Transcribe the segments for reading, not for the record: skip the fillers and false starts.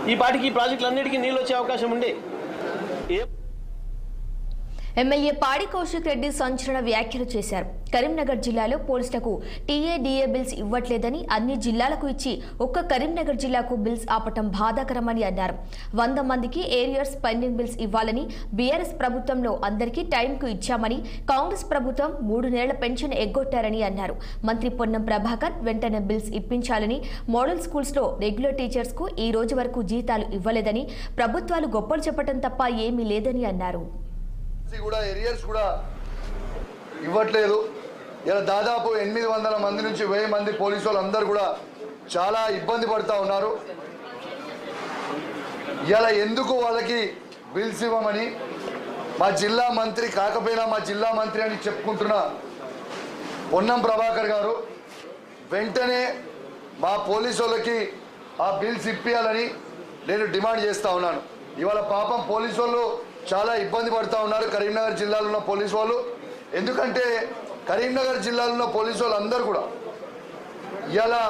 ఈ పాటికి ఈ ప్రాజెక్టులన్నిటికీ నీళ్ళు వచ్చే అవకాశం ఉండే. ఎమ్మెల్యే పాడి కౌశిక్ రెడ్డి సంచలన వ్యాఖ్యలు చేశారు. కరీంనగర్ జిల్లాలో పోలీసులకు టీఏడీఏ బిల్స్ ఇవ్వట్లేదని, అన్ని జిల్లాలకు ఇచ్చి ఒక్క కరీంనగర్ జిల్లాకు బిల్స్ ఆపటం బాధాకరమని అన్నారు. 100 మందికి ఏరియర్స్ పెండింగ్ బిల్స్ ఇవ్వాలని బీఆర్ఎస్ ప్రభుత్వంలో అందరికీ టైంకు ఇచ్చామని, కాంగ్రెస్ ప్రభుత్వం 3 నెలల పెన్షన్ ఎగ్గొట్టారని అన్నారు. మంత్రి పొన్నం ప్రభాకర్ వెంటనే బిల్స్ ఇప్పించాలని, మోడల్ స్కూల్స్లో రెగ్యులర్ టీచర్స్కు ఈ రోజు వరకు జీతాలు ఇవ్వలేదని, ప్రభుత్వాలు గొప్పలు చెప్పడం తప్ప ఏమీ లేదని అన్నారు. ఏరియర్స్ కూడా ఇవ్వట్లేదు. ఇలా దాదాపు 800 మంది నుంచి 1000 మంది పోలీసు వాళ్ళు అందరూ కూడా చాలా ఇబ్బంది పడుతూ ఉన్నారు. ఇలా ఎందుకు వాళ్ళకి బిల్స్ ఇవ్వమని మా జిల్లా మంత్రి కాకపోయినా మా జిల్లా మంత్రి అని చెప్పుకుంటున్న పొన్నం ప్రభాకర్ గారు వెంటనే మా పోలీసు వాళ్ళకి ఆ బిల్స్ ఇప్పియాలని నేను డిమాండ్ చేస్తూ ఉన్నాను. ఇవాళ పాపం పోలీసు వాళ్ళు చాలా ఇబ్బంది పడుతూ ఉన్నారు కరీంనగర్ జిల్లాలో ఉన్న పోలీసు వాళ్ళు. ఎందుకంటే కరీంనగర్ జిల్లాలో ఉన్న పోలీసు వాళ్ళు అందరూ కూడా ఇలా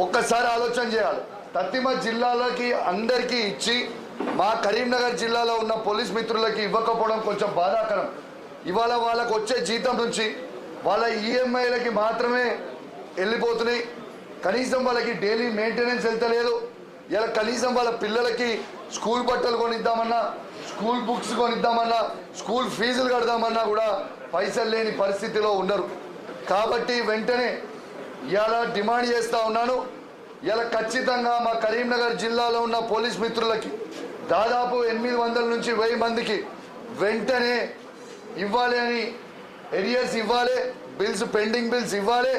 ఒక్కసారి ఆలోచన చేయాలి. తత్తిమ జిల్లాలకి అందరికీ ఇచ్చి మా కరీంనగర్ జిల్లాలో ఉన్న పోలీస్ మిత్రులకి ఇవ్వకపోవడం కొంచెం బాధాకరం. ఇవాళ వాళ్ళకు వచ్చే జీతం నుంచి వాళ్ళ ఈఎంఐలకి మాత్రమే వెళ్ళిపోతున్నాయి. కనీసం వాళ్ళకి డైలీ మెయింటెనెన్స్ వెళ్తలేదు. ఇలా కనీసం వాళ్ళ పిల్లలకి స్కూల్ బట్టలు కొనిద్దామన్నా, స్కూల్ బుక్స్ కొనిద్దామన్నా, స్కూల్ ఫీజులు కడదామన్నా కూడా పైసలు లేని పరిస్థితిలో ఉన్నారు. కాబట్టి వెంటనే ఇలా డిమాండ్ చేస్తూ ఉన్నాను. ఇలా ఖచ్చితంగా మా కరీంనగర్ జిల్లాలో ఉన్న పోలీస్ మిత్రులకి దాదాపు 800 నుంచి 1000 మందికి వెంటనే ఇవ్వాలి అని, ఏరియర్స్ ఇవ్వాలి, బిల్స్ పెండింగ్ బిల్స్ ఇవ్వాలి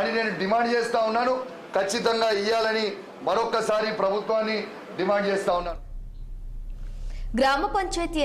అని నేను డిమాండ్ చేస్తూ ఉన్నాను. ఖచ్చితంగా ఇవ్వాలని మరొక్కసారి ప్రభుత్వాన్ని డిమాండ్ చేస్తూ ఉన్నాను. గ్రామ పంచాయతీ